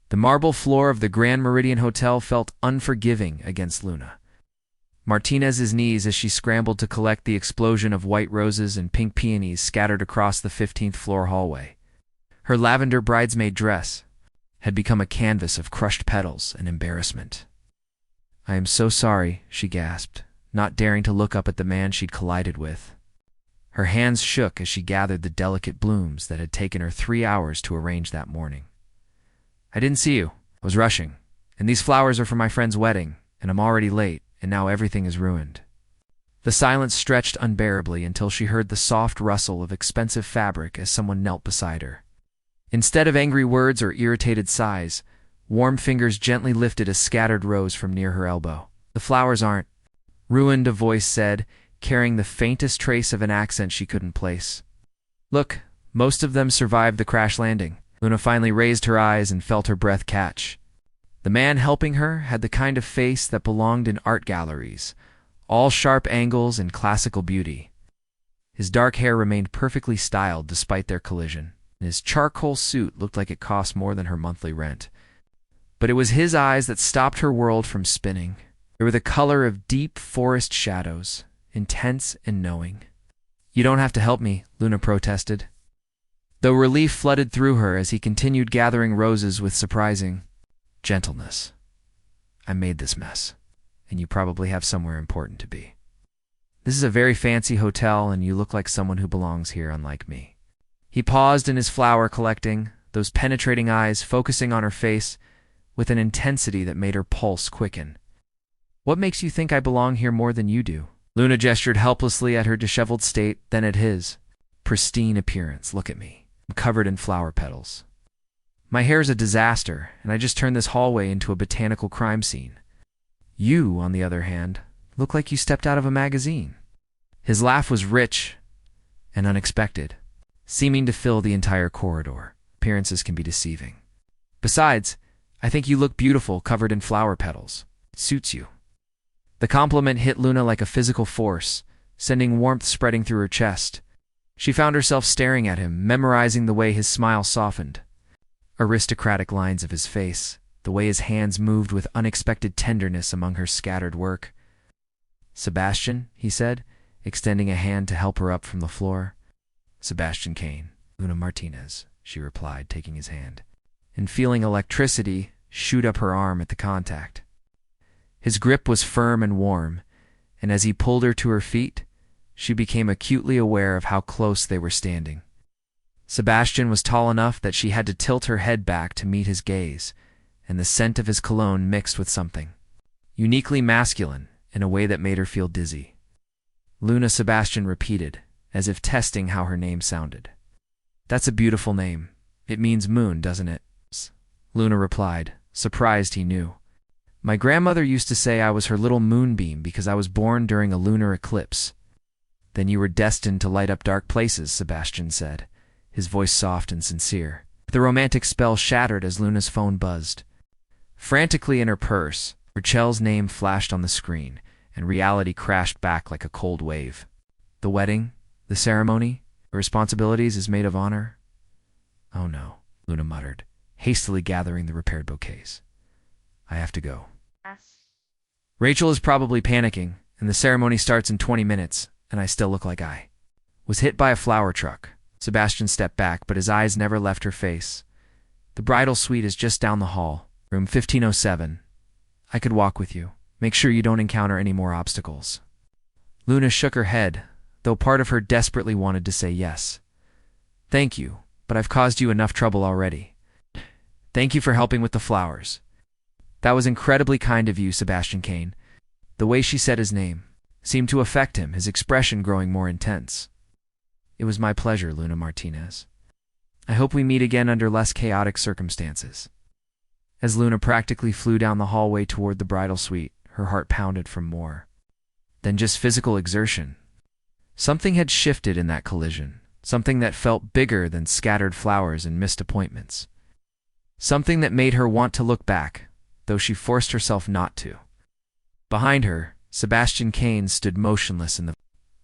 The marble floor of the Grand Meridian Hotel felt unforgiving against Luna Martinez's knees as she scrambled to collect the explosion of white roses and pink peonies scattered across the 15th floor hallway. Her lavender bridesmaid dress had become a canvas of crushed petals and embarrassment. "I am so sorry," she gasped, not daring to look up at the man she'd collided with. Her hands shook as she gathered the delicate blooms that had taken her 3 hours to arrange that morning. "I didn't see you. I was rushing. And these flowers are for my friend's wedding, and I'm already late, and now everything is ruined." The silence stretched unbearably until she heard the soft rustle of expensive fabric as someone knelt beside her. Instead of angry words or irritated sighs, warm fingers gently lifted a scattered rose from near her elbow. "The flowers aren't ruined," a voice said, carrying the faintest trace of an accent she couldn't place. "Look, most of them survived the crash landing." Luna finally raised her eyes and felt her breath catch. The man helping her had the kind of face that belonged in art galleries, all sharp angles and classical beauty. His dark hair remained perfectly styled despite their collision, and his charcoal suit looked like it cost more than her monthly rent. But it was his eyes that stopped her world from spinning. They were the color of deep forest shadows, intense and knowing. "You don't have to help me," Luna protested, though relief flooded through her as he continued gathering roses with surprising gentleness. "I made this mess, and you probably have somewhere important to be. This is a very fancy hotel, and you look like someone who belongs here, unlike me." He paused in his flower collecting, those penetrating eyes focusing on her face with an intensity that made her pulse quicken. "What makes you think I belong here more than you do?" Luna gestured helplessly at her disheveled state, then at his pristine appearance. "Look at me. I'm covered in flower petals. My hair's a disaster, and I just turned this hallway into a botanical crime scene. You, on the other hand, look like you stepped out of a magazine." His laugh was rich and unexpected, seeming to fill the entire corridor. "Appearances can be deceiving. Besides, I think you look beautiful covered in flower petals. It suits you." The compliment hit Luna like a physical force, sending warmth spreading through her chest. She found herself staring at him, memorizing the way his smile softened, aristocratic lines of his face, the way his hands moved with unexpected tenderness among her scattered work. "Sebastian," he said, extending a hand to help her up from the floor. "Sebastian Cain, Luna Martinez," she replied, taking his hand, and feeling electricity shoot up her arm at the contact. His grip was firm and warm, and as he pulled her to her feet, she became acutely aware of how close they were standing. Sebastian was tall enough that she had to tilt her head back to meet his gaze, and the scent of his cologne mixed with something uniquely masculine in a way that made her feel dizzy. "Luna," Sebastian repeated, as if testing how her name sounded. "That's a beautiful name. It means moon, doesn't it?" Luna replied, surprised he knew. "My grandmother used to say I was her little moonbeam because I was born during a lunar eclipse." "Then you were destined to light up dark places," Sebastian said, his voice soft and sincere. The romantic spell shattered as Luna's phone buzzed. Frantically in her purse, Rachel's name flashed on the screen, and reality crashed back like a cold wave. "The wedding? The ceremony? The responsibilities is maid of honor?" "Oh no," Luna muttered, hastily gathering the repaired bouquets. "I have to go." Rachel is probably panicking, and the ceremony starts in 20 minutes, and I still look like I was hit by a flower truck. Sebastian stepped back, but his eyes never left her face. "The bridal suite is just down the hall, room 1507. I could walk with you. Make sure you don't encounter any more obstacles." Luna shook her head, though part of her desperately wanted to say yes. "Thank you, but I've caused you enough trouble already." "Thank you for helping with the flowers." "That was incredibly kind of you, Sebastian Cain." The way she said his name seemed to affect him, his expression growing more intense. "It was my pleasure, Luna Martinez. I hope we meet again under less chaotic circumstances." As Luna practically flew down the hallway toward the bridal suite, her heart pounded from more than just physical exertion. Something had shifted in that collision, something that felt bigger than scattered flowers and missed appointments. Something that made her want to look back, though she forced herself not to. Behind her, Sebastian Cain stood motionless in the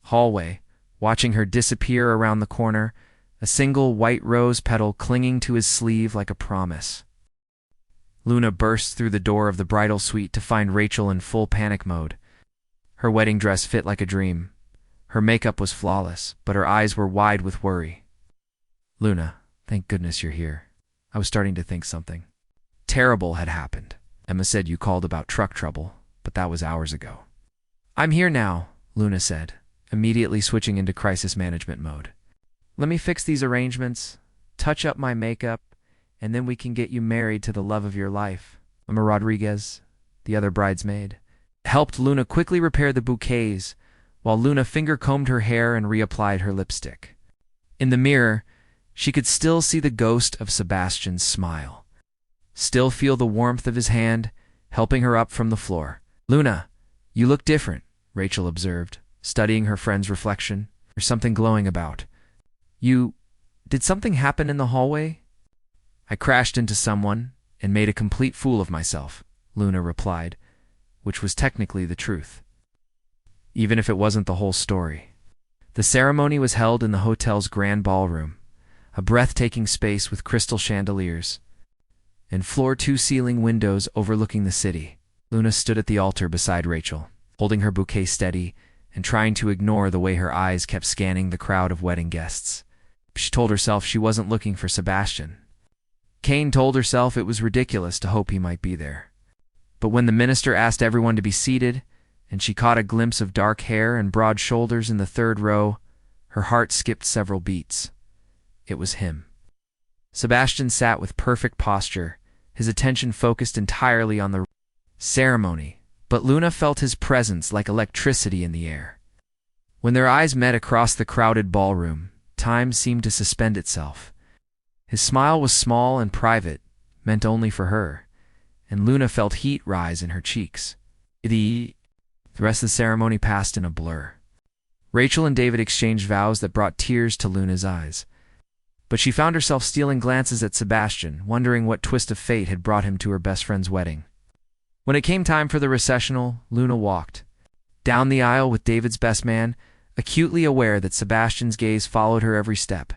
hallway, watching her disappear around the corner, a single white rose petal clinging to his sleeve like a promise. Luna burst through the door of the bridal suite to find Rachel in full panic mode. Her wedding dress fit like a dream. Her makeup was flawless, but her eyes were wide with worry. "Luna, thank goodness you're here. I was starting to think something terrible had happened. Emma said you called about truck trouble, but that was hours ago." "I'm here now," Luna said, immediately switching into crisis management mode. "Let me fix these arrangements, touch up my makeup, and then we can get you married to the love of your life." Emma Rodriguez, the other bridesmaid, helped Luna quickly repair the bouquets, while Luna finger-combed her hair and reapplied her lipstick. In the mirror, she could still see the ghost of Sebastian's smile, still feel the warmth of his hand, helping her up from the floor. "Luna, you look different," Rachel observed, studying her friend's reflection. "There's something glowing about. Did something happen in the hallway?" "I crashed into someone and made a complete fool of myself," Luna replied, which was technically the truth, even if it wasn't the whole story. The ceremony was held in the hotel's grand ballroom, a breathtaking space with crystal chandeliers and floor-to-ceiling windows overlooking the city. Luna stood at the altar beside Rachel, holding her bouquet steady and trying to ignore the way her eyes kept scanning the crowd of wedding guests. She told herself she wasn't looking for Sebastian. Cain told herself it was ridiculous to hope he might be there. But when the minister asked everyone to be seated, and she caught a glimpse of dark hair and broad shoulders in the third row, her heart skipped several beats. It was him. Sebastian sat with perfect posture, his attention focused entirely on the ceremony, but Luna felt his presence like electricity in the air. When their eyes met across the crowded ballroom, time seemed to suspend itself. His smile was small and private, meant only for her, and Luna felt heat rise in her cheeks. The rest of the ceremony passed in a blur. Rachel and David exchanged vows that brought tears to Luna's eyes, but she found herself stealing glances at Sebastian, wondering what twist of fate had brought him to her best friend's wedding. When it came time for the recessional, Luna walked down the aisle with David's best man, acutely aware that Sebastian's gaze followed her every step.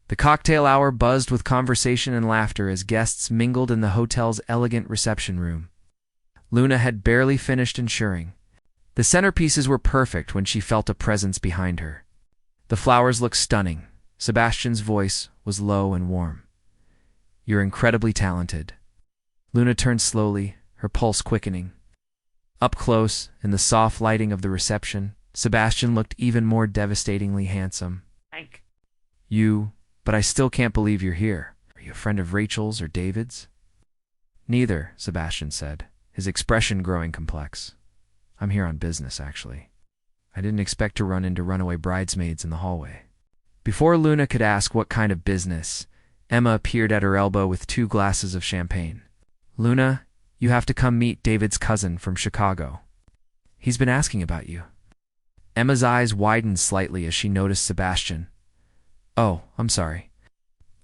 The cocktail hour buzzed with conversation and laughter as guests mingled in the hotel's elegant reception room. Luna had barely finished ensuring. The centerpieces were perfect when she felt a presence behind her. The flowers looked stunning. Sebastian's voice was low and warm. "You're incredibly talented." Luna turned slowly, her pulse quickening. Up close, in the soft lighting of the reception, Sebastian looked even more devastatingly handsome. But I still can't believe you're here. Are you a friend of Rachel's or David's?" "Neither," Sebastian said, his expression growing complex. "I'm here on business, actually. I didn't expect to run into runaway bridesmaids in the hallway." Before Luna could ask what kind of business, Emma appeared at her elbow with 2 glasses of champagne. "Luna, you have to come meet David's cousin from Chicago. He's been asking about you." Emma's eyes widened slightly as she noticed Sebastian. "Oh, I'm sorry.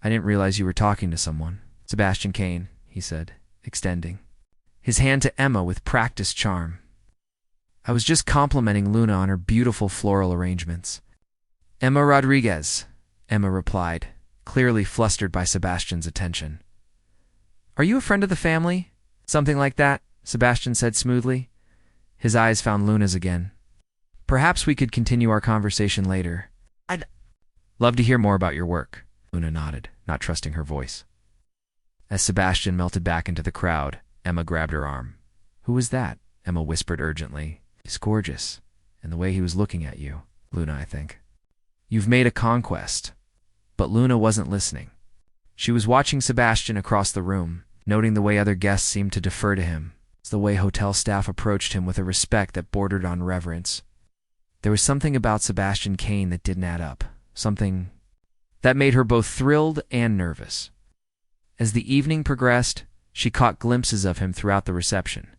I didn't realize you were talking to someone." "Sebastian Cain," he said, extending his hand to Emma with practiced charm. "I was just complimenting Luna on her beautiful floral arrangements." "Emma Rodriguez," Emma replied, clearly flustered by Sebastian's attention. "Are you a friend of the family?" "Something like that," Sebastian said smoothly. His eyes found Luna's again. "Perhaps we could continue our conversation later. I'd love to hear more about your work." Luna nodded, not trusting her voice. As Sebastian melted back into the crowd, Emma grabbed her arm. "Who was that?" Emma whispered urgently. "He's gorgeous, and the way he was looking at you. Luna, I think. You've made a conquest." But Luna wasn't listening. She was watching Sebastian across the room, noting the way other guests seemed to defer to him, the way hotel staff approached him with a respect that bordered on reverence. There was something about Sebastian Cain that didn't add up, something that made her both thrilled and nervous. As the evening progressed, she caught glimpses of him throughout the reception.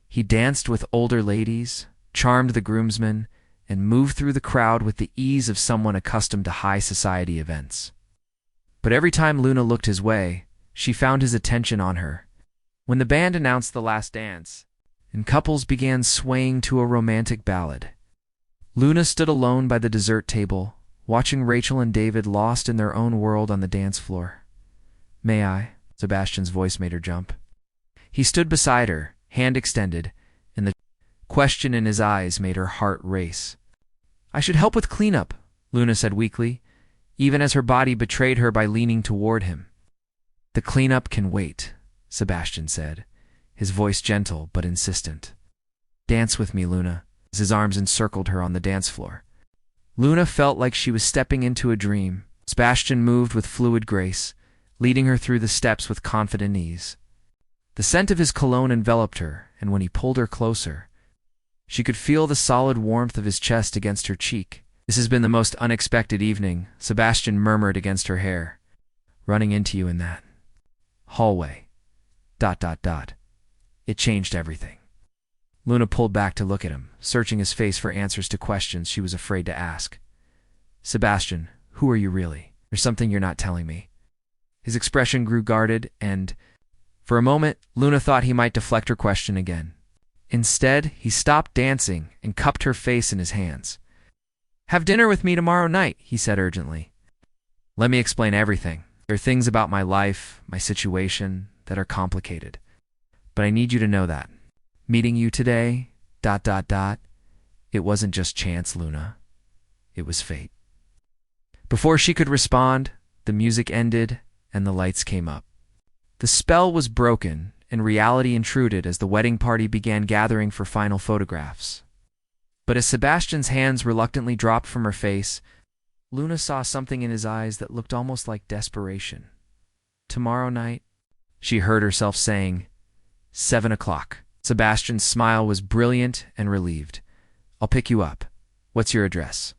He danced with older ladies, charmed the groomsmen, and moved through the crowd with the ease of someone accustomed to high society events. But every time Luna looked his way, she found his attention on her. When the band announced the last dance, and couples began swaying to a romantic ballad, Luna stood alone by the dessert table, watching Rachel and David lost in their own world on the dance floor. "May I?" Sebastian's voice made her jump. He stood beside her, hand extended, and the question in his eyes made her heart race. "I should help with cleanup," Luna said weakly, even as her body betrayed her by leaning toward him. "The cleanup can wait," Sebastian said, his voice gentle but insistent. "Dance with me, Luna," as his arms encircled her on the dance floor. Luna felt like she was stepping into a dream. Sebastian moved with fluid grace, leading her through the steps with confident ease. The scent of his cologne enveloped her, and when he pulled her closer, she could feel the solid warmth of his chest against her cheek. "This has been the most unexpected evening," Sebastian murmured against her hair. "Running into you in that hallway. ... It changed everything." Luna pulled back to look at him, searching his face for answers to questions she was afraid to ask. "Sebastian, who are you really? There's something you're not telling me." His expression grew guarded, and for a moment, Luna thought he might deflect her question again. Instead, he stopped dancing and cupped her face in his hands. "Have dinner with me tomorrow night," he said urgently. "Let me explain everything. There are things about my life, my situation, that are complicated. But I need you to know that. Meeting you today, ... It wasn't just chance, Luna. It was fate." Before she could respond, the music ended and the lights came up. The spell was broken, and reality intruded as the wedding party began gathering for final photographs. But as Sebastian's hands reluctantly dropped from her face, Luna saw something in his eyes that looked almost like desperation. "Tomorrow night," she heard herself saying. 7 o'clock. Sebastian's smile was brilliant and relieved. "I'll pick you up. What's your address?"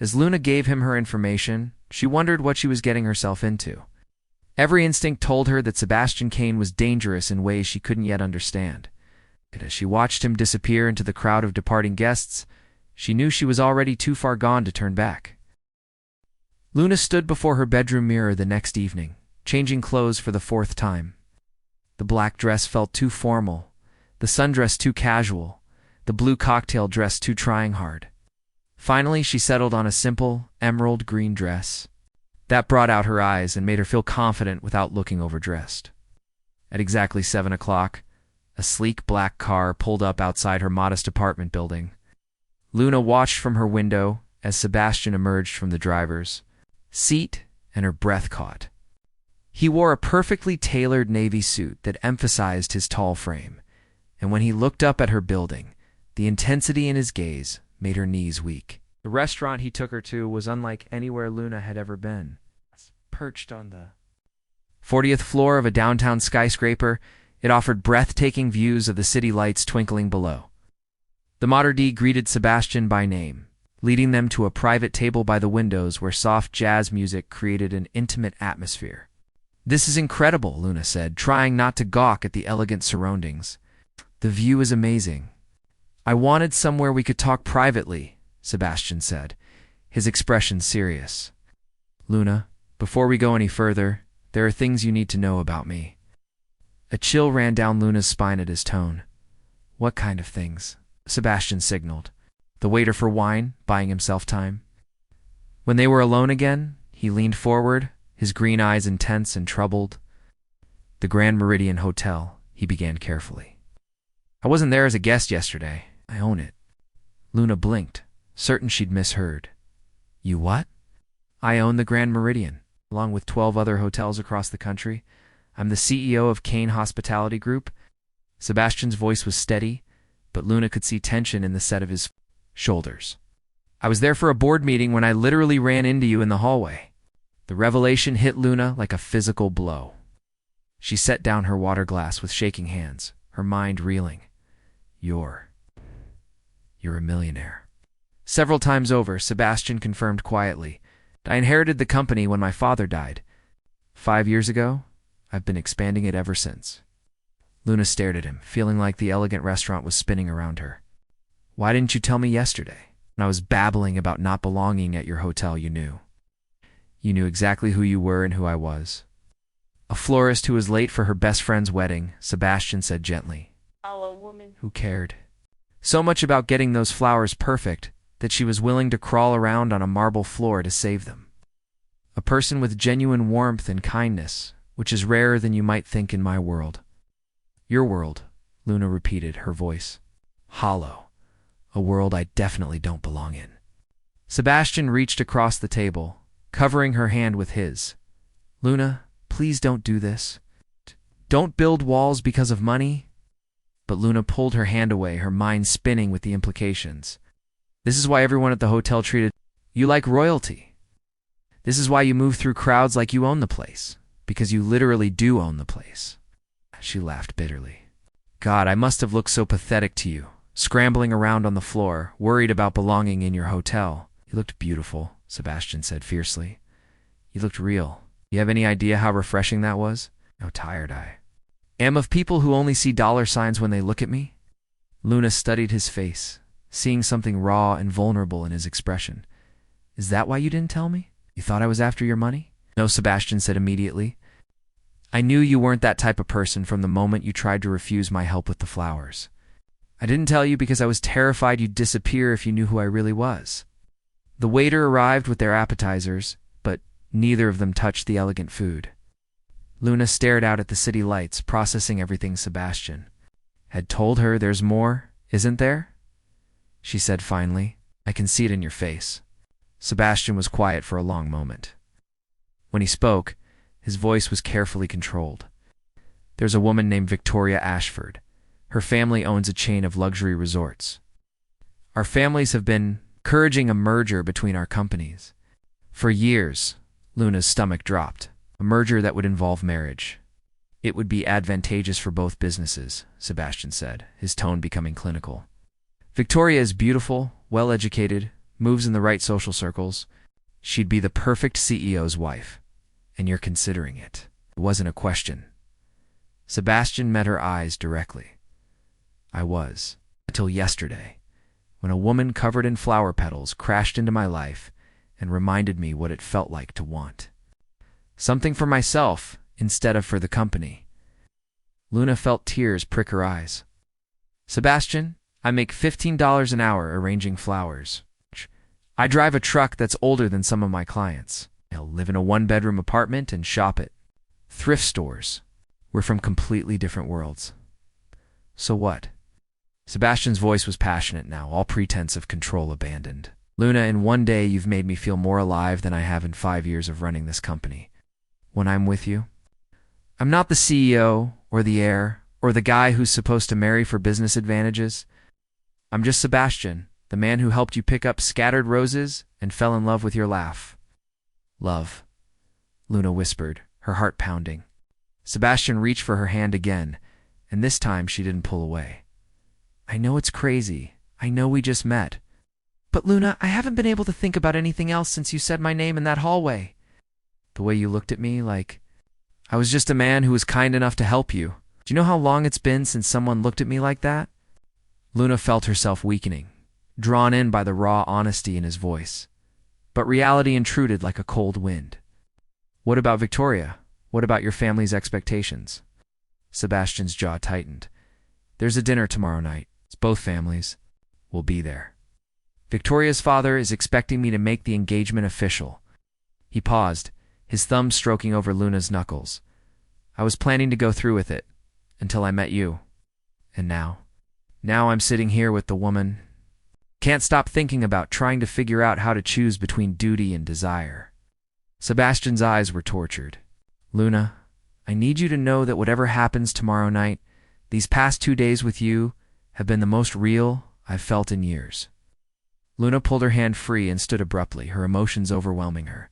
As Luna gave him her information, she wondered what she was getting herself into. Every instinct told her that Sebastian Cain was dangerous in ways she couldn't yet understand. And as she watched him disappear into the crowd of departing guests, she knew she was already too far gone to turn back. Luna stood before her bedroom mirror the next evening, changing clothes for the 4th time. The black dress felt too formal, the sundress too casual, the blue cocktail dress too trying hard. Finally, she settled on a simple, emerald green dress. That brought out her eyes and made her feel confident without looking overdressed. At exactly 7 o'clock, a sleek black car pulled up outside her modest apartment building. Luna watched from her window as Sebastian emerged from the driver's seat, and her breath caught. He wore a perfectly tailored navy suit that emphasized his tall frame, and when he looked up at her building, the intensity in his gaze made her knees weak. The restaurant he took her to was unlike anywhere Luna had ever been. Perched on the 40th floor of a downtown skyscraper, it offered breathtaking views of the city lights twinkling below. The maitre d' greeted Sebastian by name, leading them to a private table by the windows where soft jazz music created an intimate atmosphere. "This is incredible," Luna said, trying not to gawk at the elegant surroundings. "The view is amazing." "I wanted somewhere we could talk privately," Sebastian said, his expression serious. "Luna, before we go any further, there are things you need to know about me." A chill ran down Luna's spine at his tone. "What kind of things?" Sebastian signaled. The waiter for wine, buying himself time. When they were alone again, he leaned forward, his green eyes intense and troubled. "The Grand Meridian Hotel," he began carefully. "I wasn't there as a guest yesterday. I own it." Luna blinked, certain she'd misheard. "You what?" "I own the Grand Meridian, along with 12 other hotels across the country. I'm the CEO of Cain Hospitality Group." Sebastian's voice was steady, but Luna could see tension in the set of his shoulders. "I was there for a board meeting when I literally ran into you in the hallway." The revelation hit Luna like a physical blow. She set down her water glass with shaking hands, her mind reeling. You're a millionaire." Several times over, Sebastian confirmed quietly, "I inherited the company when my father died. 5 years ago, I've been expanding it ever since." Luna stared at him, feeling like the elegant restaurant was spinning around her. "Why didn't you tell me yesterday? When I was babbling about not belonging at your hotel, you knew. You knew exactly who you were and who I was." A florist who was late for her best friend's wedding, Sebastian said gently. "A woman Who cared? So much about getting those flowers perfect that she was willing to crawl around on a marble floor to save them. A person with genuine warmth and kindness, which is rarer than you might think in my world." Your world, Luna repeated, her voice hollow. A world I definitely don't belong in. Sebastian reached across the table, covering her hand with his. Luna, please don't do this. Don't build walls because of money. But Luna pulled her hand away, her mind spinning with the implications. This is why everyone at the hotel treated you like royalty. This is why you move through crowds like you own the place. Because you literally do own the place. She laughed bitterly. God, I must have looked so pathetic to you, scrambling around on the floor, worried about belonging in your hotel. You looked beautiful, Sebastian said fiercely. You looked real. You have any idea how refreshing that was? How tired I am of people who only see dollar signs when they look at me? Luna studied his face, seeing something raw and vulnerable in his expression. Is that why you didn't tell me? You thought I was after your money? No, Sebastian said immediately. I knew you weren't that type of person from the moment you tried to refuse my help with the flowers. I didn't tell you because I was terrified you'd disappear if you knew who I really was. The waiter arrived with their appetizers, but neither of them touched the elegant food. Luna stared out at the city lights, processing everything Sebastian had told her. There's more, isn't there? She said finally. I can see it in your face. Sebastian was quiet for a long moment. When he spoke, his voice was carefully controlled. There's a woman named Victoria Ashford. Her family owns a chain of luxury resorts. Our families have been encouraging a merger between our companies. For years, Luna's stomach dropped. A merger that would involve marriage. It would be advantageous for both businesses, Sebastian said, his tone becoming clinical. Victoria is beautiful, well-educated, moves in the right social circles. She'd be the perfect CEO's wife. And you're considering it. It wasn't a question. Sebastian met her eyes directly. I was. Until yesterday, when a woman covered in flower petals crashed into my life and reminded me what it felt like to want. Something for myself instead of for the company. Luna felt tears prick her eyes. Sebastian, I make $15 an hour arranging flowers. I drive a truck that's older than some of my clients. I'll live in a one-bedroom apartment and shop at thrift stores. We're from completely different worlds. So what? Sebastian's voice was passionate now, all pretense of control abandoned. Luna, in one day you've made me feel more alive than I have in 5 years of running this company. When I'm with you, I'm not the CEO or the heir or the guy who's supposed to marry for business advantages. I'm just Sebastian, the man who helped you pick up scattered roses and fell in love with your laugh. Love, Luna whispered, her heart pounding. Sebastian reached for her hand again, and this time she didn't pull away. I know it's crazy. I know we just met. But Luna, I haven't been able to think about anything else since you said my name in that hallway. The way you looked at me, like I was just a man who was kind enough to help you. Do you know how long it's been since someone looked at me like that? Luna felt herself weakening, drawn in by the raw honesty in his voice. But reality intruded like a cold wind. What about Victoria? What about your family's expectations? Sebastian's jaw tightened. There's a dinner tomorrow night. It's both families. We'll be there. Victoria's father is expecting me to make the engagement official. He paused, his thumb stroking over Luna's knuckles. I was planning to go through with it, until I met you. And now? Now I'm sitting here with the woman. Can't stop thinking about trying to figure out how to choose between duty and desire. Sebastian's eyes were tortured. Luna, I need you to know that whatever happens tomorrow night, these past 2 days with you have been the most real I've felt in years. Luna pulled her hand free and stood abruptly, her emotions overwhelming her.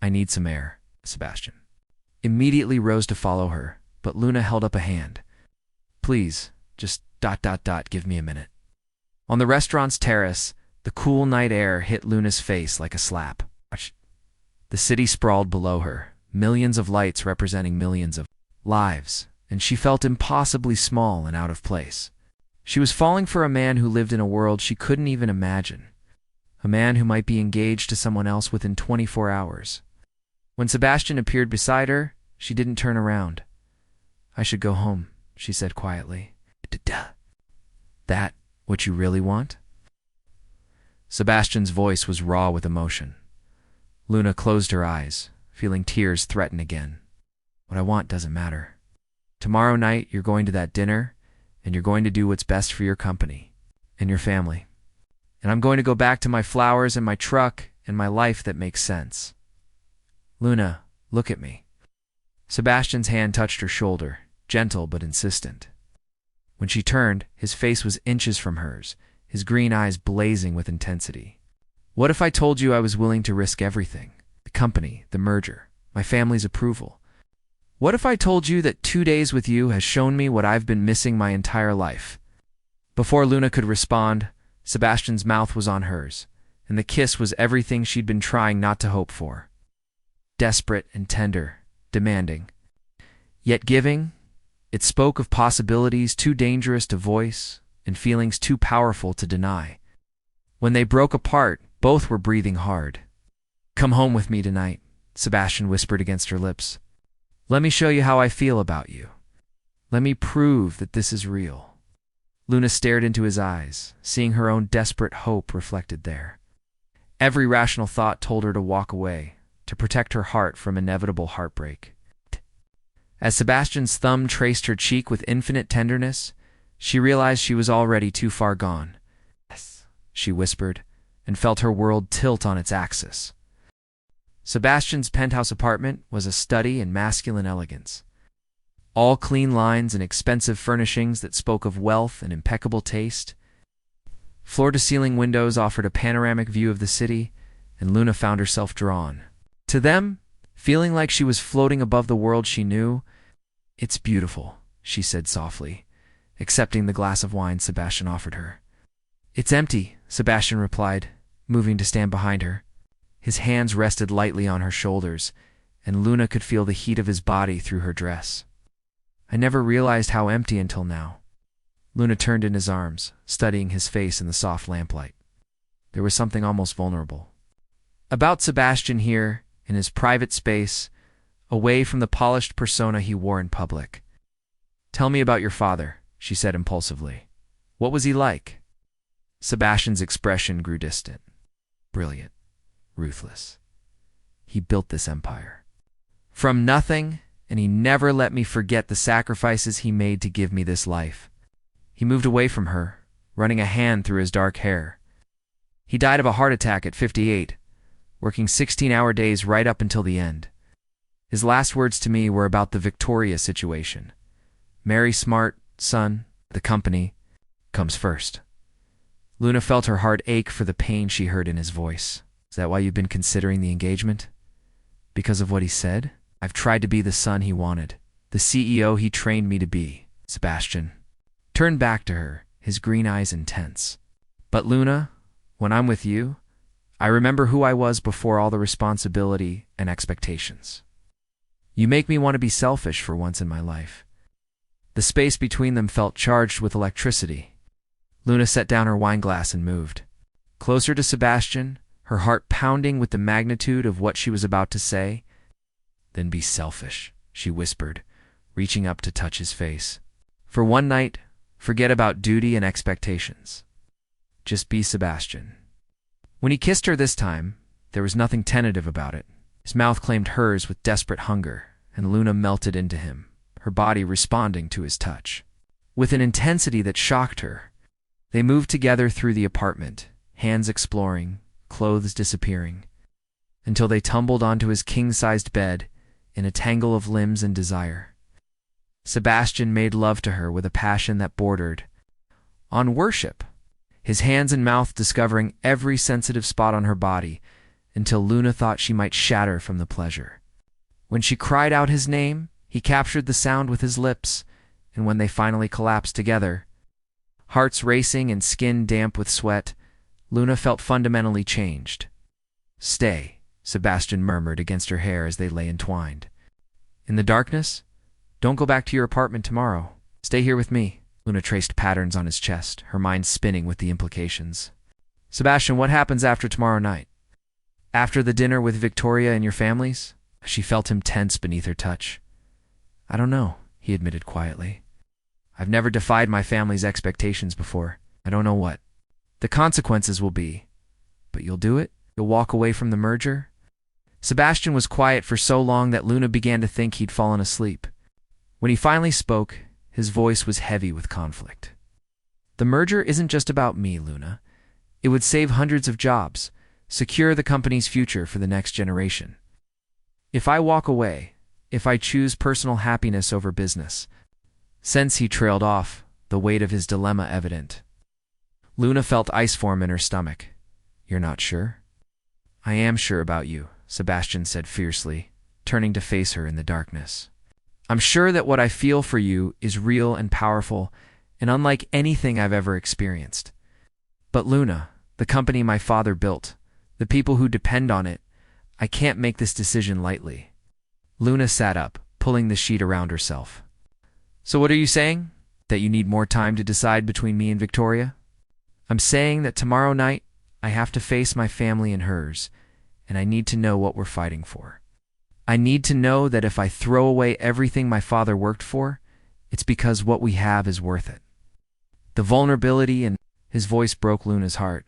I need some air, Sebastian immediately rose to follow her, but Luna held up a hand. Please, just ... give me a minute. On the restaurant's terrace, the cool night air hit Luna's face like a slap. The city sprawled below her, millions of lights representing millions of lives, and she felt impossibly small and out of place. She was falling for a man who lived in a world she couldn't even imagine. A man who might be engaged to someone else within 24 hours. When Sebastian appeared beside her, she didn't turn around. I should go home, she said quietly. That what you really want? Sebastian's voice was raw with emotion. Luna closed her eyes, feeling tears threaten again. What I want doesn't matter. Tomorrow night, you're going to that dinner, and you're going to do what's best for your company and your family. And I'm going to go back to my flowers and my truck and my life that makes sense. Luna, look at me. Sebastian's hand touched her shoulder, gentle but insistent. When she turned, his face was inches from hers, his green eyes blazing with intensity. What if I told you I was willing to risk everything? The company, the merger, my family's approval. What if I told you that 2 days with you has shown me what I've been missing my entire life? Before Luna could respond, Sebastian's mouth was on hers, and the kiss was everything she'd been trying not to hope for. Desperate and tender, demanding. Yet giving, it spoke of possibilities too dangerous to voice and feelings too powerful to deny. When they broke apart, both were breathing hard. Come home with me tonight, Sebastian whispered against her lips. Let me show you how I feel about you. Let me prove that this is real. Luna stared into his eyes, seeing her own desperate hope reflected there. Every rational thought told her to walk away, to protect her heart from inevitable heartbreak. As Sebastian's thumb traced her cheek with infinite tenderness, she realized she was already too far gone. Yes, she whispered, and felt her world tilt on its axis. Sebastian's penthouse apartment was a study in masculine elegance. All clean lines and expensive furnishings that spoke of wealth and impeccable taste. Floor-to-ceiling windows offered a panoramic view of the city, and Luna found herself drawn to them, feeling like she was floating above the world she knew. It's beautiful, she said softly, accepting the glass of wine Sebastian offered her. It's empty, Sebastian replied, moving to stand behind her. His hands rested lightly on her shoulders, and Luna could feel the heat of his body through her dress. I never realized how empty until now. Luna turned in his arms, studying his face in the soft lamplight. There was something almost vulnerable about Sebastian here, in his private space, away from the polished persona he wore in public. Tell me about your father, she said impulsively. What was he like? Sebastian's expression grew distant. Brilliant. Ruthless. He built this empire from nothing, and he never let me forget the sacrifices he made to give me this life. He moved away from her, running a hand through his dark hair. He died of a heart attack at 58, working 16-hour days right up until the end. His last words to me were about the Victoria situation. Marry smart, son, the company comes first. Luna felt her heart ache for the pain she heard in his voice. Is that why you've been considering the engagement? Because of what he said? I've tried to be the son he wanted, the CEO he trained me to be. Sebastian turned back to her, his green eyes intense. But Luna, when I'm with you, I remember who I was before all the responsibility and expectations. You make me want to be selfish for once in my life. The space between them felt charged with electricity. Luna set down her wine glass and moved closer to Sebastian, her heart pounding with the magnitude of what she was about to say. Then be selfish, she whispered, reaching up to touch his face. For one night, forget about duty and expectations. Just be Sebastian. When he kissed her this time, there was nothing tentative about it. His mouth claimed hers with desperate hunger, and Luna melted into him, her body responding to his touch. With an intensity that shocked her, they moved together through the apartment, hands exploring, clothes disappearing, until they tumbled onto his king-sized bed in a tangle of limbs and desire. Sebastian made love to her with a passion that bordered on worship, his hands and mouth discovering every sensitive spot on her body until Luna thought she might shatter from the pleasure. When she cried out his name, he captured the sound with his lips, and when they finally collapsed together, hearts racing and skin damp with sweat, Luna felt fundamentally changed. Stay, Sebastian murmured against her hair as they lay entwined. In the darkness? Don't go back to your apartment tomorrow. Stay here with me. Luna traced patterns on his chest, her mind spinning with the implications. Sebastian, what happens after tomorrow night? After the dinner with Victoria and your families? She felt him tense beneath her touch. I don't know, he admitted quietly. I've never defied my family's expectations before. I don't know what the consequences will be. But you'll do it? You'll walk away from the merger? Sebastian was quiet for so long that Luna began to think he'd fallen asleep. When he finally spoke, his voice was heavy with conflict. The merger isn't just about me, Luna. It would save hundreds of jobs, secure the company's future for the next generation. If I walk away, if I choose personal happiness over business. Since he trailed off, the weight of his dilemma evident. Luna felt ice form in her stomach. You're not sure? I am sure about you, Sebastian said fiercely, turning to face her in the darkness. I'm sure that what I feel for you is real and powerful and unlike anything I've ever experienced. But Luna, the company my father built, the people who depend on it, I can't make this decision lightly. Luna sat up, pulling the sheet around herself. So what are you saying? That you need more time to decide between me and Victoria? I'm saying that tomorrow night I have to face my family and hers, and I need to know what we're fighting for. I need to know that if I throw away everything my father worked for, it's because what we have is worth it. The vulnerability in his voice broke Luna's heart.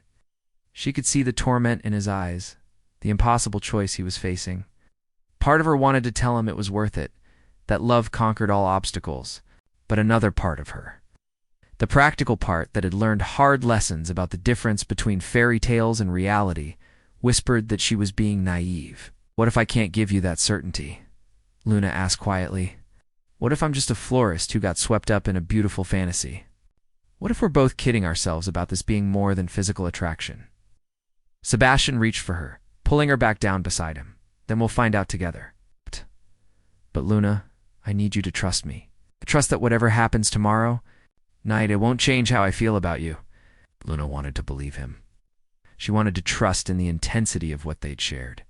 She could see the torment in his eyes, the impossible choice he was facing. Part of her wanted to tell him it was worth it, that love conquered all obstacles, but another part of her, the practical part that had learned hard lessons about the difference between fairy tales and reality, whispered that she was being naive. What if I can't give you that certainty? Luna asked quietly. What if I'm just a florist who got swept up in a beautiful fantasy? What if we're both kidding ourselves about this being more than physical attraction? Sebastian reached for her, pulling her back down beside him. Then we'll find out together. But Luna, I need you to trust me. Trust that whatever happens tomorrow night, it won't change how I feel about you. Luna wanted to believe him. She wanted to trust in the intensity of what they'd shared,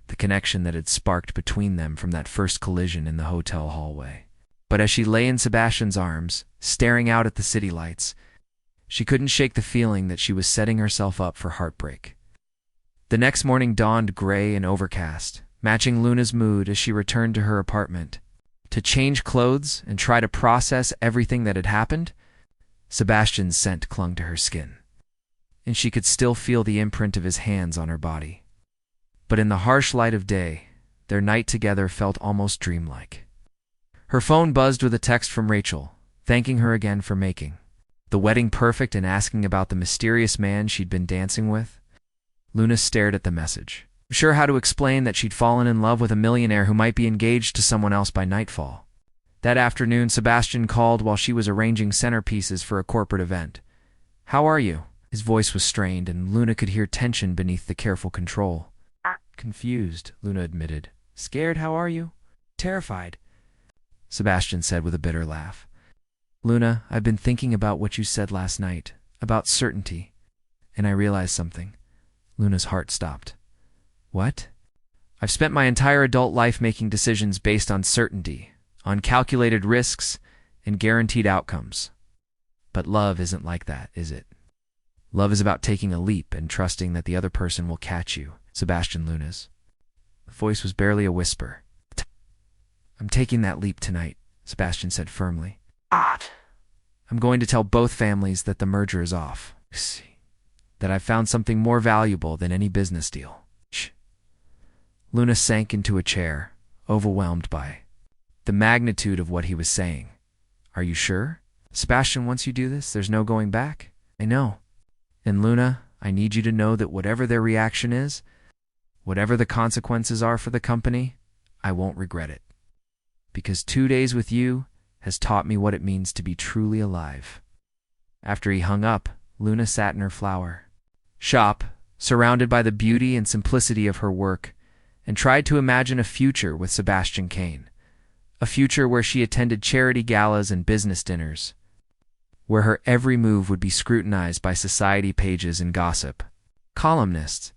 the connection that had sparked between them from that first collision in the hotel hallway. But as she lay in Sebastian's arms, staring out at the city lights, she couldn't shake the feeling that she was setting herself up for heartbreak. The next morning dawned gray and overcast, matching Luna's mood as she returned to her apartment. To change clothes and try to process everything that had happened, Sebastian's scent clung to her skin, and she could still feel the imprint of his hands on her body. But in the harsh light of day, their night together felt almost dreamlike. Her phone buzzed with a text from Rachel, thanking her again for making the wedding perfect and asking about the mysterious man she'd been dancing with. Luna stared at the message, unsure how to explain that she'd fallen in love with a millionaire who might be engaged to someone else by nightfall. That afternoon, Sebastian called while she was arranging centerpieces for a corporate event. How are you? His voice was strained, and Luna could hear tension beneath the careful control. Confused, Luna admitted. Scared, how are you? Terrified, Sebastian said with a bitter laugh. Luna, I've been thinking about what you said last night, about certainty, and I realized something. Luna's heart stopped. What? I've spent my entire adult life making decisions based on certainty, on calculated risks, and guaranteed outcomes. But love isn't like that, is it? Love is about taking a leap and trusting that the other person will catch you, Sebastian Luna's. The voice was barely a whisper. I'm taking that leap tonight, Sebastian said firmly. I'm going to tell both families that the merger is off. That I've found something more valuable than any business deal. Shh. Luna sank into a chair, overwhelmed by the magnitude of what he was saying. Are you sure? Sebastian, once you do this, there's no going back? I know. And Luna, I need you to know that whatever their reaction is, whatever the consequences are for the company, I won't regret it. Because 2 days with you has taught me what it means to be truly alive. After he hung up, Luna sat in her flower shop, surrounded by the beauty and simplicity of her work, and tried to imagine a future with Sebastian Cain. A future where she attended charity galas and business dinners, where her every move would be scrutinized by society pages and gossip columnists.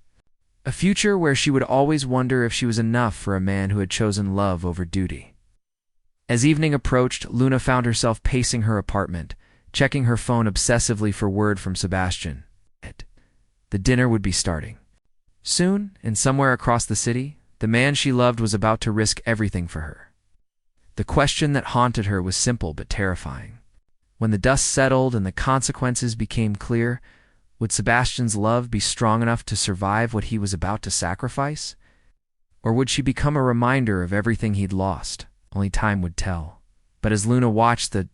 A future where she would always wonder if she was enough for a man who had chosen love over duty. As evening approached, Luna found herself pacing her apartment, checking her phone obsessively for word from Sebastian. The dinner would be starting soon, and somewhere across the city, the man she loved was about to risk everything for her. The question that haunted her was simple but terrifying. When the dust settled and the consequences became clear, would Sebastian's love be strong enough to survive what he was about to sacrifice? Or would she become a reminder of everything he'd lost? Only time would tell. But as Luna watched the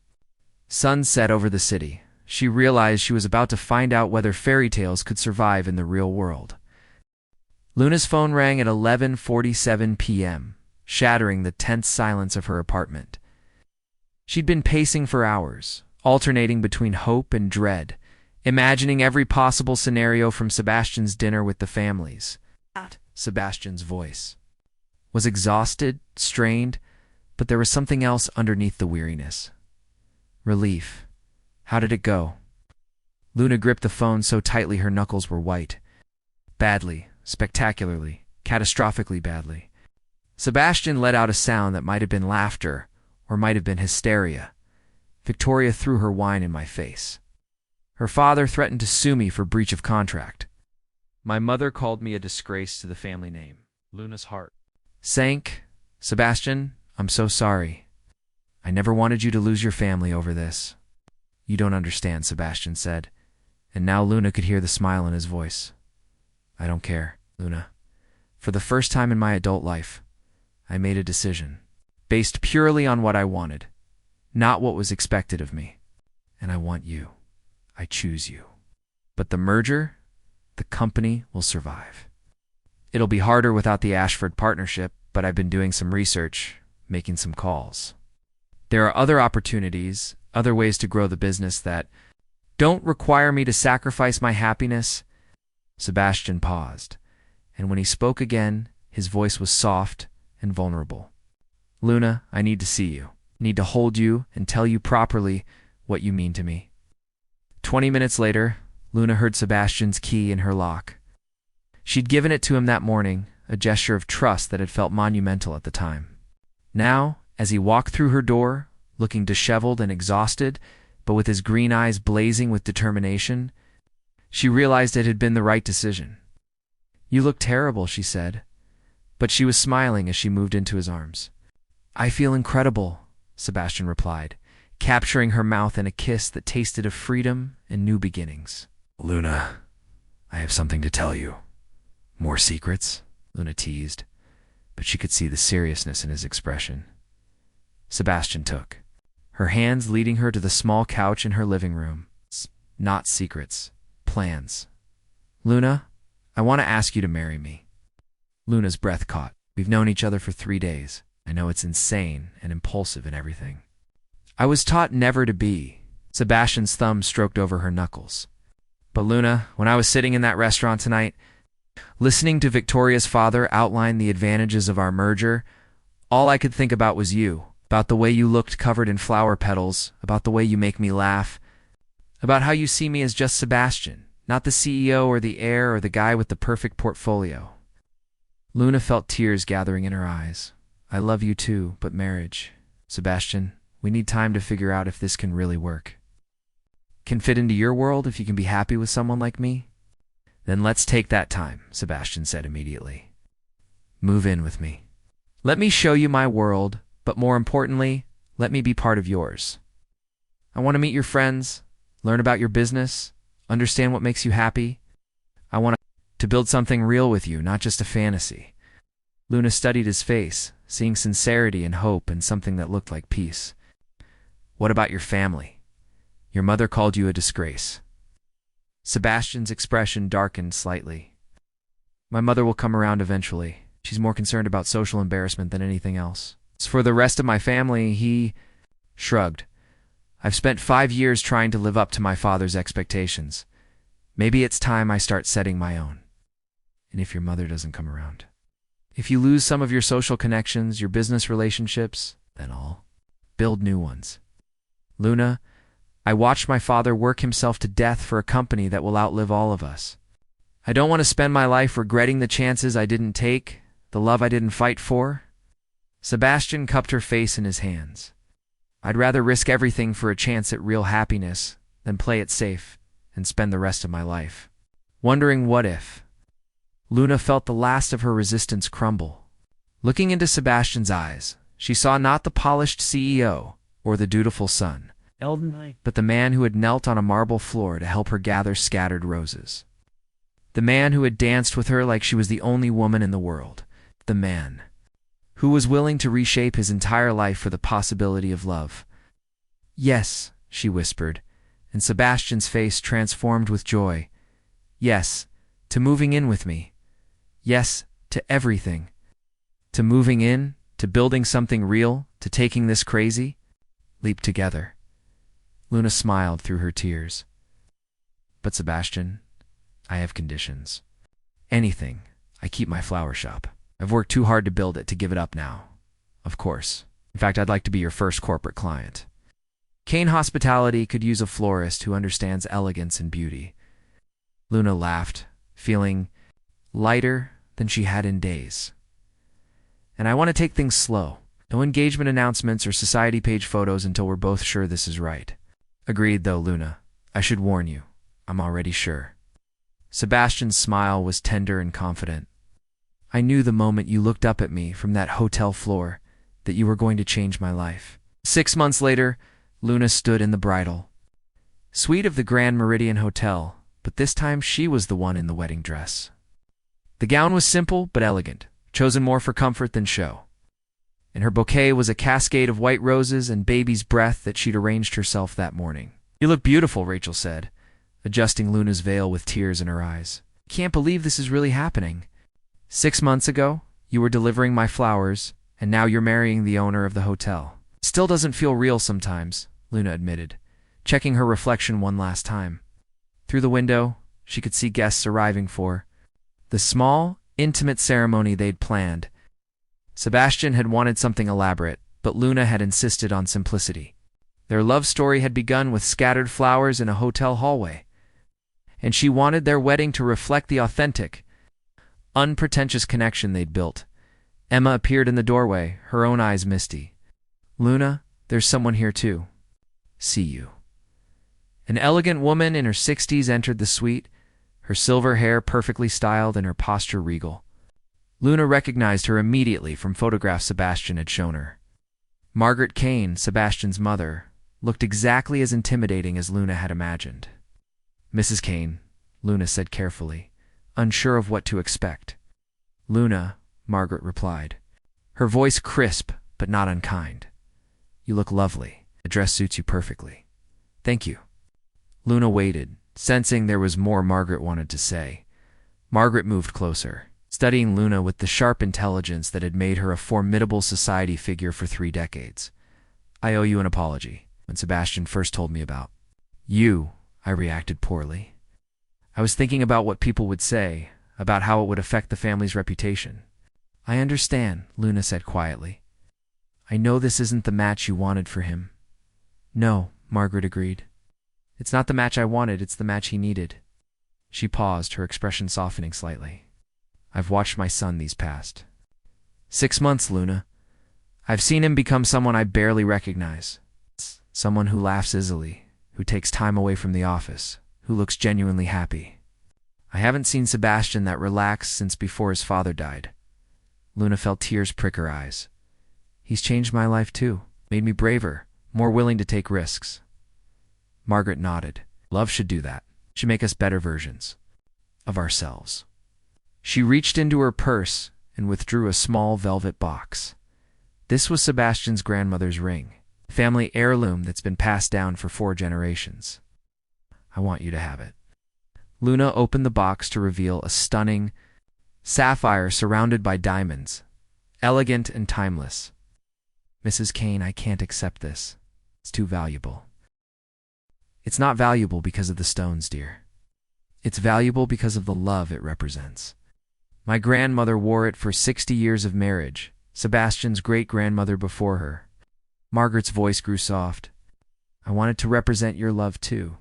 sun set over the city, she realized she was about to find out whether fairy tales could survive in the real world. Luna's phone rang at 11:47 p.m., shattering the tense silence of her apartment. She'd been pacing for hours, alternating between hope and dread, imagining every possible scenario from Sebastian's dinner with the families. Sebastian's voice was exhausted, strained, but there was something else underneath the weariness. Relief. How did it go? Luna gripped the phone so tightly her knuckles were white. Badly, spectacularly, catastrophically badly. Sebastian let out a sound that might have been laughter, or might have been hysteria. Victoria threw her wine in my face. Her father threatened to sue me for breach of contract. My mother called me a disgrace to the family name. Luna's heart sank. Sebastian, I'm so sorry. I never wanted you to lose your family over this. You don't understand, Sebastian said, and now Luna could hear the smile in his voice. I don't care, Luna. For the first time in my adult life, I made a decision, based purely on what I wanted, not what was expected of me. And I want you. I choose you. But the merger, the company will survive. It'll be harder without the Ashford partnership, but I've been doing some research, making some calls. There are other opportunities, other ways to grow the business that don't require me to sacrifice my happiness. Sebastian paused, and when he spoke again, his voice was soft and vulnerable. Luna, I need to see you. I need to hold you and tell you properly what you mean to me. 20 minutes later, Luna heard Sebastian's key in her lock. She'd given it to him that morning, a gesture of trust that had felt monumental at the time. Now, as he walked through her door, looking disheveled and exhausted, but with his green eyes blazing with determination, she realized it had been the right decision. You look terrible, she said, but she was smiling as she moved into his arms. I feel incredible, Sebastian replied, capturing her mouth in a kiss that tasted of freedom and new beginnings. Luna, I have something to tell you. More secrets? Luna teased, but she could see the seriousness in his expression. Sebastian took her hands, leading her to the small couch in her living room. Not secrets, plans. Luna, I want to ask you to marry me. Luna's breath caught. We've known each other for 3 days. I know it's insane and impulsive and everything. I was taught never to be. Sebastian's thumb stroked over her knuckles. But Luna, when I was sitting in that restaurant tonight, listening to Victoria's father outline the advantages of our merger, all I could think about was you, about the way you looked covered in flower petals, about the way you make me laugh, about how you see me as just Sebastian, not the CEO or the heir or the guy with the perfect portfolio. Luna felt tears gathering in her eyes. I love you too, but marriage. Sebastian, we need time to figure out if this can really work. Can fit into your world if you can be happy with someone like me? Then let's take that time, Sebastian said immediately. Move in with me. Let me show you my world, but more importantly, let me be part of yours. I want to meet your friends, learn about your business, understand what makes you happy. I want to build something real with you, not just a fantasy. Luna studied his face, seeing sincerity and hope and something that looked like peace. What about your family? Your mother called you a disgrace. Sebastian's expression darkened slightly. My mother will come around eventually. She's more concerned about social embarrassment than anything else. As for the rest of my family, he shrugged. I've spent 5 years trying to live up to my father's expectations. Maybe it's time I start setting my own. And if your mother doesn't come around? If you lose some of your social connections, your business relationships, then I'll build new ones. Luna, I watched my father work himself to death for a company that will outlive all of us. I don't want to spend my life regretting the chances I didn't take, the love I didn't fight for. Sebastian cupped her face in his hands. I'd rather risk everything for a chance at real happiness than play it safe and spend the rest of my life wondering what if. Luna felt the last of her resistance crumble. Looking into Sebastian's eyes, she saw not the polished CEO or the dutiful son, but the man who had knelt on a marble floor to help her gather scattered roses. The man who had danced with her like she was the only woman in the world. The man who was willing to reshape his entire life for the possibility of love. "Yes," she whispered, and Sebastian's face transformed with joy. "Yes, to moving in with me. Yes, to everything. To moving in, to building something real, to taking this crazy leap together." Luna smiled through her tears. "But Sebastian, I have conditions. Anything. I keep my flower shop. I've worked too hard to build it to give it up now. Of course. In fact, I'd like to be your first corporate client." Cain Hospitality could use a florist who understands elegance and beauty. Luna laughed, feeling lighter than she had in days. "And I want to take things slow. No engagement announcements or society page photos until we're both sure this is right." "Agreed, though, Luna. I should warn you. I'm already sure." Sebastian's smile was tender and confident. "I knew the moment you looked up at me from that hotel floor that you were going to change my life." 6 months later, Luna stood in the bridal suite of the Grand Meridian Hotel, but this time she was the one in the wedding dress. The gown was simple but elegant, chosen more for comfort than show. In her bouquet was a cascade of white roses and baby's breath that she'd arranged herself that morning. "You look beautiful," Rachel said, adjusting Luna's veil with tears in her eyes. "Can't believe this is really happening. 6 months ago, you were delivering my flowers, and now you're marrying the owner of the hotel." "Still doesn't feel real sometimes," Luna admitted, checking her reflection one last time. Through the window, she could see guests arriving for the small, intimate ceremony they'd planned. Sebastian had wanted something elaborate, but Luna had insisted on simplicity. Their love story had begun with scattered flowers in a hotel hallway, and she wanted their wedding to reflect the authentic, unpretentious connection they'd built. Emma appeared in the doorway, her own eyes misty. "Luna, there's someone here too." "See you." An elegant woman in her 60s entered the suite, her silver hair perfectly styled and her posture regal. Luna recognized her immediately from photographs Sebastian had shown her. Margaret Cain, Sebastian's mother, looked exactly as intimidating as Luna had imagined. "Mrs. Cain," Luna said carefully, unsure of what to expect. "Luna," Margaret replied, her voice crisp but not unkind. "You look lovely. The dress suits you perfectly." "Thank you." Luna waited, sensing there was more Margaret wanted to say. Margaret moved closer, studying Luna with the sharp intelligence that had made her a formidable society figure for 3 decades. "I owe you an apology. When Sebastian first told me about you, I reacted poorly. I was thinking about what people would say, about how it would affect the family's reputation." "I understand," Luna said quietly. "I know this isn't the match you wanted for him." "No," Margaret agreed. "It's not the match I wanted, it's the match he needed." She paused, her expression softening slightly. "I've watched my son these past 6 months, Luna. I've seen him become someone I barely recognize. Someone who laughs easily, who takes time away from the office, who looks genuinely happy. I haven't seen Sebastian that relaxed since before his father died." Luna felt tears prick her eyes. "He's changed my life too, made me braver, more willing to take risks." Margaret nodded. "Love should do that. Should make us better versions of ourselves." She reached into her purse and withdrew a small velvet box. This was Sebastian's grandmother's ring, a family heirloom that's been passed down for 4 generations. "I want you to have it." Luna opened the box to reveal a stunning sapphire surrounded by diamonds, elegant and timeless. "Mrs. Cain, I can't accept this. It's too valuable." "It's not valuable because of the stones, dear. It's valuable because of the love it represents. My grandmother wore it for 60 years of marriage, Sebastian's great-grandmother before her." Margaret's voice grew soft. "I want it to represent your love too."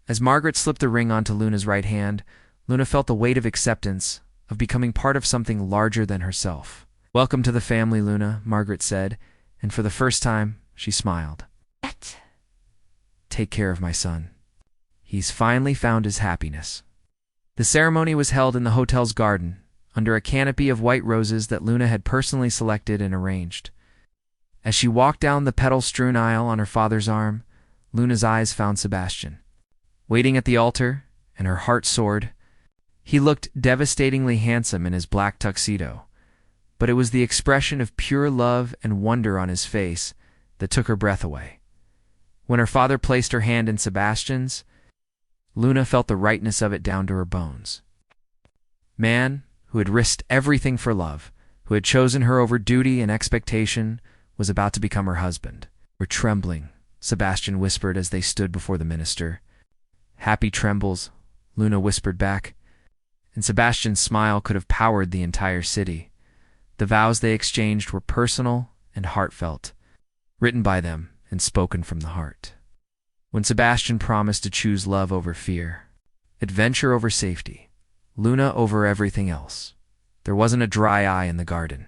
As Margaret slipped the ring onto Luna's right hand, Luna felt the weight of acceptance, of becoming part of something larger than herself. "Welcome to the family, Luna," Margaret said, and for the first time, she smiled. "Take care of my son. He's finally found his happiness." The ceremony was held in the hotel's garden, under a canopy of white roses that Luna had personally selected and arranged. As she walked down the petal-strewn aisle on her father's arm, Luna's eyes found Sebastian. Waiting at the altar, and her heart soared. He looked devastatingly handsome in his black tuxedo, but it was the expression of pure love and wonder on his face that took her breath away. When her father placed her hand in Sebastian's, Luna felt the rightness of it down to her bones. Man, who had risked everything for love, who had chosen her over duty and expectation, was about to become her husband. "We're trembling," Sebastian whispered as they stood before the minister. "Happy trembles," Luna whispered back, and Sebastian's smile could have powered the entire city. The vows they exchanged were personal and heartfelt, written by them and spoken from the heart. When Sebastian promised to choose love over fear, adventure over safety, Luna over everything else, there wasn't a dry eye in the garden.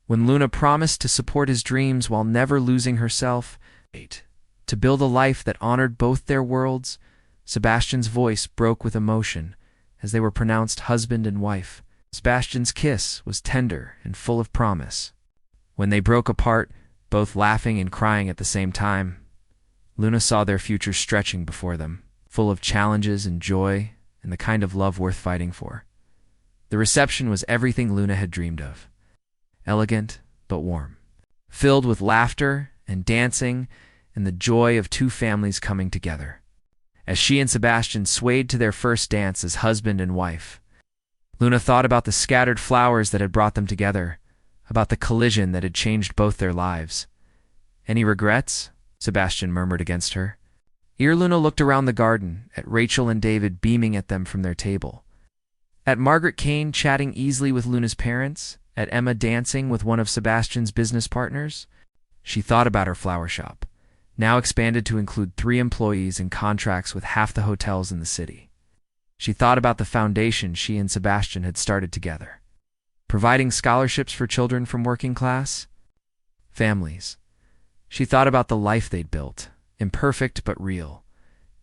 When Luna promised to support his dreams while never losing herself, to build a life that honored both their worlds, Sebastian's voice broke with emotion as they were pronounced husband and wife. Sebastian's kiss was tender and full of promise. When they broke apart, both laughing and crying at the same time, Luna saw their future stretching before them, full of challenges and joy and the kind of love worth fighting for. The reception was everything Luna had dreamed of. Elegant but warm, filled with laughter and dancing and the joy of two families coming together. As she and Sebastian swayed to their first dance as husband and wife, Luna thought about the scattered flowers that had brought them together, about the collision that had changed both their lives. "Any regrets?" Sebastian murmured against her. Luna looked around the garden, at Rachel and David beaming at them from their table, at Margaret Cain chatting easily with Luna's parents, at Emma dancing with one of Sebastian's business partners. She thought about her flower shop, now expanded to include 3 employees and contracts with half the hotels in the city. She thought about the foundation she and Sebastian had started together, providing scholarships for children from working class families. She thought about the life they'd built, imperfect but real,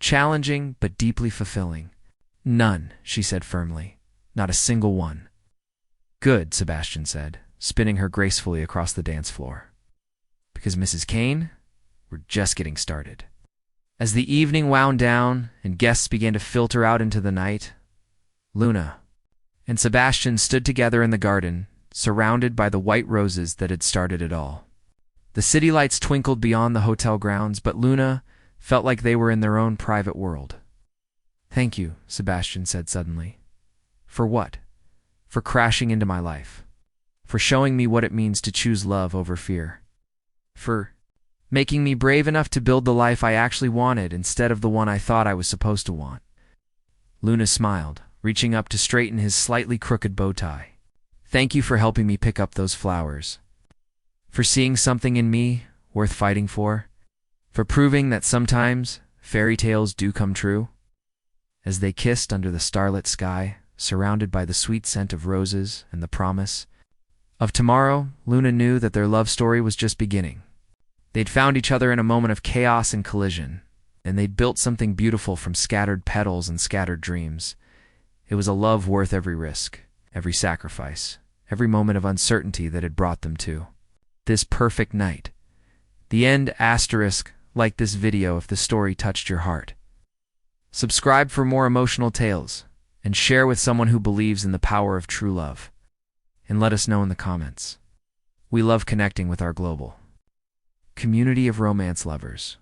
challenging but deeply fulfilling. "None," she said firmly. "Not a single one." "Good," Sebastian said, spinning her gracefully across the dance floor. "Because Mrs. Cain, we're just getting started." As the evening wound down and guests began to filter out into the night, Luna and Sebastian stood together in the garden, surrounded by the white roses that had started it all. The city lights twinkled beyond the hotel grounds, but Luna felt like they were in their own private world. "Thank you," Sebastian said suddenly. "For what?" "For crashing into my life. For showing me what it means to choose love over fear. For making me brave enough to build the life I actually wanted instead of the one I thought I was supposed to want." Luna smiled, reaching up to straighten his slightly crooked bow tie. "Thank you for helping me pick up those flowers. For seeing something in me worth fighting for. For proving that sometimes fairy tales do come true." As they kissed under the starlit sky, surrounded by the sweet scent of roses and the promise of tomorrow, Luna knew that their love story was just beginning. They'd found each other in a moment of chaos and collision, and they'd built something beautiful from scattered petals and scattered dreams. It was a love worth every risk, every sacrifice, every moment of uncertainty that had brought them to this perfect night. The end asterisk, like this video if the story touched your heart. Subscribe for more emotional tales, and share with someone who believes in the power of true love. And let us know in the comments. We love connecting with our global community of romance lovers.